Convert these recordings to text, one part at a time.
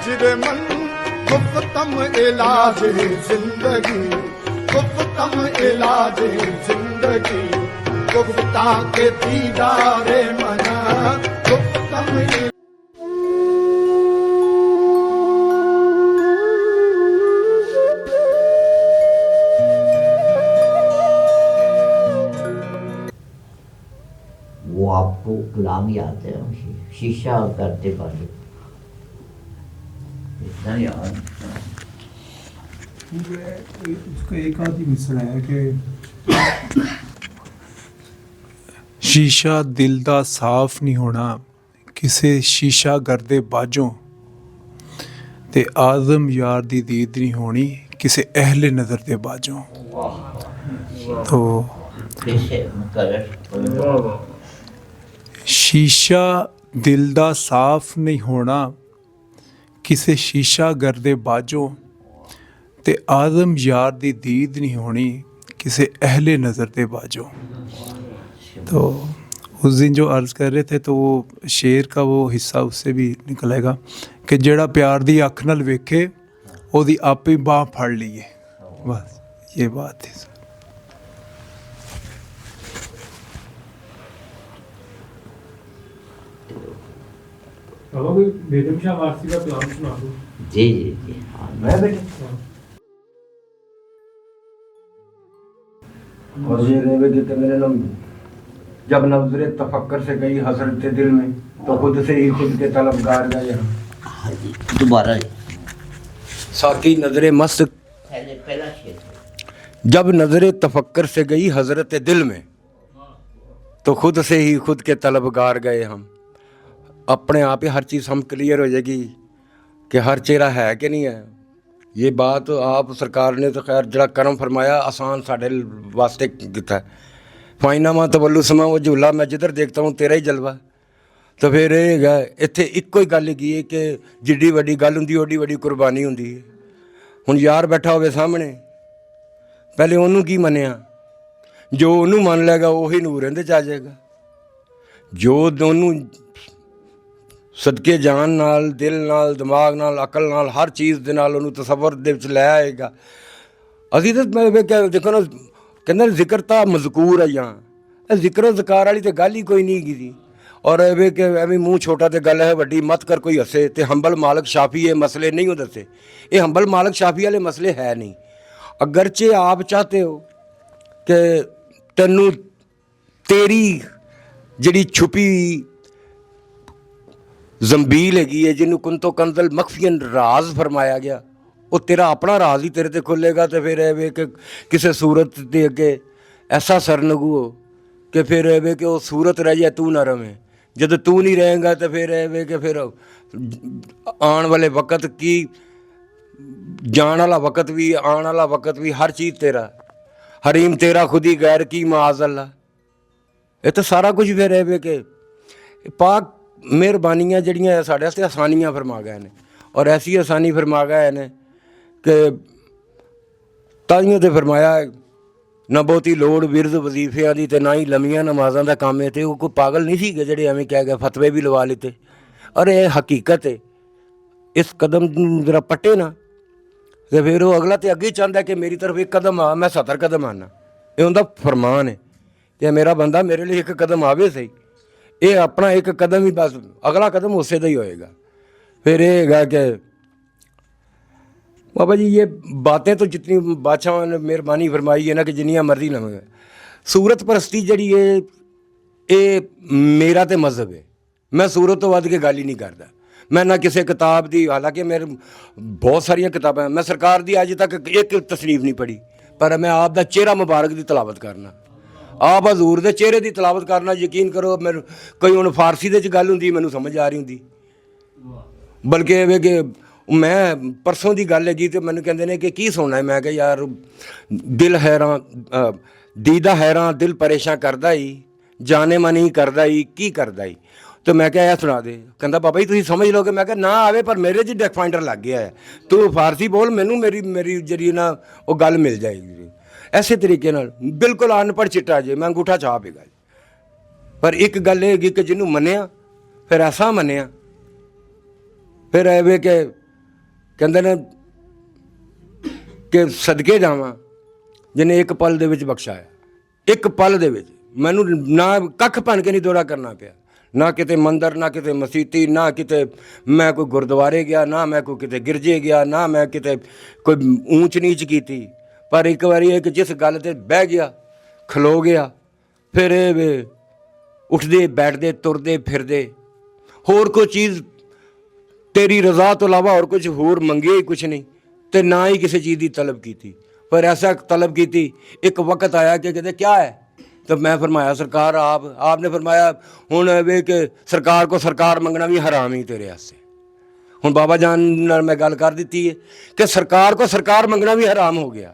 हिजरे मन गुफ्तम इलाज जिंदगी, गुफ्तम इलाज जिंदगी, गुफ्ता के दीदारे मना गुफ्तम। वो आपको कलाम याद है, शीशा करते बाजू इतना याद। उसका एक आध ही मिसरा है कि शीशा दिल दा साफ नहीं होना, किसे शीशा करदे बाजों, ते आज़म यार दी दीद नहीं होनी, किसे अहले नज़र दे बाजों। तो शीशा दिल दा साफ नहीं होना, किसे शीशा करदे बाजों, ते आज़म यार दी दीद नहीं होनी, किसे अहले नज़र दे बाजों। तो उस दिन जो अर्ज़ कर रहे थे, तो वो शेर का वो हिस्सा उससे भी निकलेगा कि जेड़ा प्यार दी अख नाल वेखे ओदी आपे बाह फड़ लीए। बस ये बात है। बाबा कोई बेगम शाह वारसी का प्लान सुना दो। जी जी जी हाँ, मैं बेटे और ये रेवे के मेरे नाम जब नजरे तफक्कर से गई हसरत दिल में, तो खुद से ही खुद के तलबगार गए हम। हाँ जी दोबारा साकी नजरे मस्त पहला शेर। जब नजरे तफक्कर से गई हजरत दिल में, तो खुद से ही खुद के तलबगार गए हम। अपने आप ही हर चीज़ हम क्लियर हो जाएगी कि हर चेहरा है कि नहीं है। ये बात आप सरकार ने तो खैर जरा करम फरमाया, आसान साढ़े वास्ते किया। फाइनामा तवल्लु समा वो झूला, मैं जिधर देखता हूँ तेरा ही जलवा। तो फिर ये है इत्थे इक्को ही गल की है कि जिड्डी वड्डी गल हुंदी ओडी वड्डी कुर्बानी हुंदी है। हुण यार बैठा होवे सामने, पहले ਉਹਨੂੰ की मनिया, जो ਉਹਨੂੰ मन लेगा ਉਹੀ ਨੂਰ ਇਹਦੇ 'ਚ आ जाएगा। जो ਉਹਨੂੰ सदके जान नाल, दिल नाल, दिमाग नाल, अकल नाल, हर चीज़ दे नाल ਉਹਨੂੰ तसव्वुर दे विच लै आएगा। ਅਸੀਂ ਤਾਂ देखो ना कहते जिक्र तो मजकूर है यहाँ, जिक्र ज़कार वाली तो गल ही कोई नहीं की। और एवे कि एवं मूँह छोटा तो गल है वड्डी, मत कर कोई हसे। तो हंबल मालक शाफी ये मसले नहीं हो दसे, ये हंबल मालक शाफी वाले मसले है नहीं। अगरचे आप चाहते हो कि तेनू तेरी जिहड़ी छुपी जंबील हैगी है, जिन्हों कुंतो कंदल मखफियन राज फरमाया गया, वो तेरा अपना राज ही तेरे ते खुलेगा। तो फिर एवे कि किसी सूरत दे अगे ऐसा सरनगू हो कि फिर एवे कि वो सूरत रह जाए तू ना रवे। जब तू नहीं रहेगा तो फिर एवे कि फिर आने वाले वक़्त की, जान वाला वक़्त भी, आने वाला वक़्त भी, हर चीज़ तेरा, हरीम तेरा खुद ही गैर की माज़अल्लाह। ये तो सारा कुछ फिर एवे कि पाक मेहरबानियाँ जड़ियाँ साढ़े वास्ते आसानियाँ फरमा गए ने, और ऐसी आसानी फरमा गए ने कि ताइयों तो फरमाया ना बहुती लोड़ विरद वजीफिया की, तो ना ही लम्मियां नमाज़ों का काम है। तो कोई पागल नहीं सी जेडे एवं कह गए फतवे भी लवा लेते। और ये हकीकत है, इस कदम जरा पट्टे ना तो फिर वो अगला तो अगे चाहता है कि मेरी तरफ एक कदम आ, मैं 70 कदम आना। ये उनका फरमान है कि मेरा बंदा मेरे लिए एक कदम आवे सही। ये अपना एक कदम ही बस, अगला कदम उससे का ही होएगा। फिर ये है कि बाबा जी ये बातें तो जितनी बादशाह ने मेहरबानी फरमाई है ना कि जिन्नियां मर्जी लवे, सूरत परस्ती जड़ी है ये मेरा तो मजहब है। मैं सूरत तो वध के गल ही नहीं करता। मैं ना किसी किताब की, हालांकि मेरे बहुत सारिया किताबें, मैं सरकार की अज तक एक तसनीफ नहीं पढ़ी, पर मैं आप दा चेहरा मुबारक की तलावत करना, आप हजूर के चेहरे की तलावत करना। यकीन करो मैं कोई हुण फारसी दे गल हुंदी मैनूं समझ आ रही हुंदी, बल्कि एवें कि मैं परसों की गल हैगी तो मैनूं कहंदे ने कि की सुनना है। मैं कहा यार दिल हैरान, दीदा हैरान दिल परेशान करदा ही, जाने मन ही करदा ही, की करदा ही। तो मैं क्या यह सुना दे, कहता बाबा जी तुसीं समझ लोगे। मैं क्या ना आवे पर मेरे च डेक फाइंडर लग गया है, तू फारसी बोल, मैनू मेरी मेरी जरिए ना वो गल मिल जाएगी। ऐसे तरीके नाल बिल्कुल अनपढ़ चिट्टा जे मैं अंगूठा छाप हैगा। पर एक गल हैगी कि जिन्हों मनिया फिर ऐसा मनिया, फिर एवे कि ਕਹਿੰਦੇ ਨੇ ਕਿ ਸਦਕੇ ਜਾਵਾਂ ਜਿਹਨੇ ਇੱਕ ਪਲ ਦੇ ਵਿੱਚ ਬਖਸ਼ਾਇਆ, ਇੱਕ ਪਲ ਦੇ ਵਿੱਚ ਮੈਨੂੰ ਨਾ ਕੱਖ ਭੰਨ ਕੇ ਨਹੀਂ ਦੌਰਾ ਕਰਨਾ ਪਿਆ, ਨਾ ਕਿਤੇ ਮੰਦਰ, ਨਾ ਕਿਤੇ ਮਸੀਤੀ, ਨਾ ਕਿਤੇ ਮੈਂ ਕੋਈ ਗੁਰਦੁਆਰੇ ਗਿਆ, ਨਾ ਮੈਂ ਕੋਈ ਕਿਤੇ ਗਿਰਜੇ ਗਿਆ, ਨਾ ਮੈਂ ਕਿਤੇ ਕੋਈ ਊਂਚ ਨੀਚ ਕੀਤੀ। ਪਰ ਇੱਕ ਵਾਰੀ ਇਹ ਕਿ ਜਿਸ ਗੱਲ ਤੇ ਬਹਿ ਗਿਆ, ਖਲੋ ਗਿਆ, ਫਿਰ ਇਹ ਵੇ ਉੱਠਦੇ ਬੈਠਦੇ ਤੁਰਦੇ ਫਿਰਦੇ, ਹੋਰ ਕੋਈ ਚੀਜ਼ ਤੇਰੀ ਰਜ਼ਾ ਤੋਂ ਇਲਾਵਾ ਹੋਰ ਕੁਝ ਹੋਰ ਮੰਗੇ ਹੀ ਕੁਛ ਨਹੀਂ, ਤੇ ਨਾ ਹੀ ਕਿਸੇ ਚੀਜ਼ ਦੀ ਤਲਬ ਕੀਤੀ। पर ऐसा तलब की थी, एक वक्त आया कि कहते क्या है, तो मैं फरमाया सरकार आपने फरमाया हुण वे कि सरकार को सरकार मंगना भी हराम ही तेरे वास्ते। हुण बाबा जान नाल मैं गल कर दी है कि सरकार को सरकार मंगना भी हराम हो गया।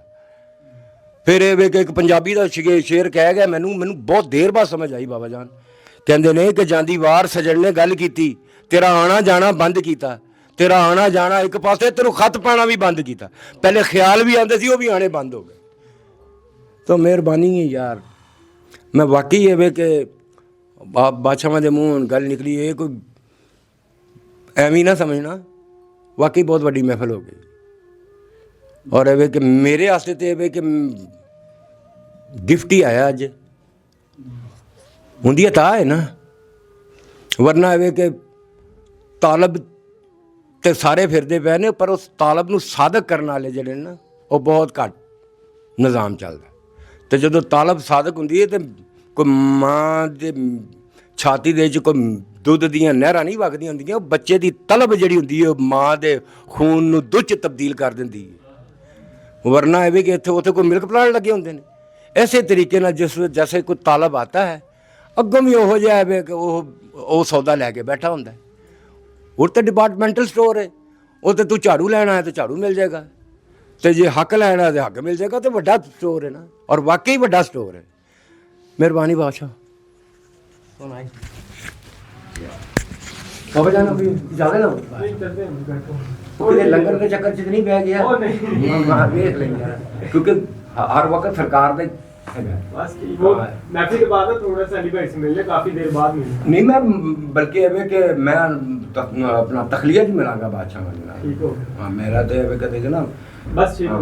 फिर ये वे कि एक पंजाबी का शेर कह गया, मैनू बहुत देर बाद समझ आई। बाबा जान कहते ने कि जांदी वार सजण ने गल की, तेरा आना जाना बंद किया, तेरा आना जाना एक पासे, तेरू खत पाना भी बंद किया, पहले ख्याल भी आते थे वो भी आने बंद हो गए। तो मेहरबानी है यार, मैं वाकई है वे कि बादशाह के मूँह गल निकली, ये कोई एवं ना समझना, वाकई बहुत बड़ी महफिल हो गई। और ये कि मेरे वास्ते तो ये कि गिफ्ट ही आया अज, होंदी ता है ना, वरना ये कि तालब तो सारे फिरते पे ने, पर उस तालब नूं साधक करने वाले जिहड़े ना वो बहुत घट निज़ाम चलता। तो जो तालब साधक हुंदी है तो कोई माँ दे छाती दे कोई दुध दियां नहरां नहीं वगदियां हुंदियां, बच्चे की तलब जिहड़ी हुंदी है माँ के खून नूं दुध च तब्दील कर दिंदी है। वरना ये कि इत्थे उत्थे कोई मिल्क प्लांट लगे होंदे ने। इसे तरीके नाल जिस जैसे कोई तालब आता है, अगों भी उहो जिहा है कि वो सौदा लैके बैठा हुंदा है। और तो डिपार्टमेंटल स्टोर है, वो तो तू झाड़ू लेना है तो झाड़ू मिल जाएगा, तो जे हक लेना है तो हक मिल जाएगा। तो वड्डा स्टोर है ना, और वाकई वड्डा स्टोर है। मेहरबानी बादशाह। बाबा जान अभी ज़्यादा ना लंगर के चक्कर च नहीं बह गया, देख लेंगे क्योंकि हर वक्त सरकार का बस वो मैफिल के बाद थोड़ा सेलिब्रेट मिले, काफी देर बाद मिले नहीं। मैं बल्कि अब कि मैं अपना तखलिया ही मिलांगा बादशाह में। ठीक हो हाँ, मेरा तो अब कहते ना बस ठीक हो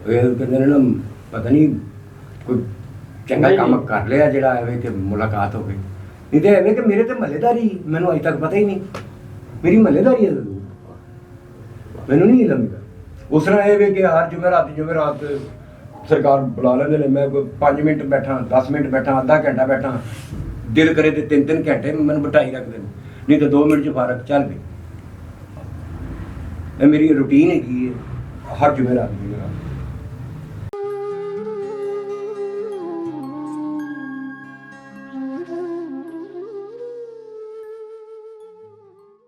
कहते ना पता नहीं कोई चंगा काम कर लिया जिहड़ा है कि मुलाकात हो गई, नहीं तो है कि मेरे तो महल्लेदारी मैनू अज तक पता ही नहीं, मेरी महल्लेदारी है मैनू नहीं लगा। उस तरह ये कि हर जुमेरात सरकार बुला लेंगे ने, मैं कोई 5 मिनट बैठा, 10 मिनट बैठा, आधा घंटा बैठा, दिल करे तो 3-3 घंटे मैंने बिठाई रख दें, नहीं तो 2 मिनट च फारक चल गई। मेरी रूटीन है हर जुमेरात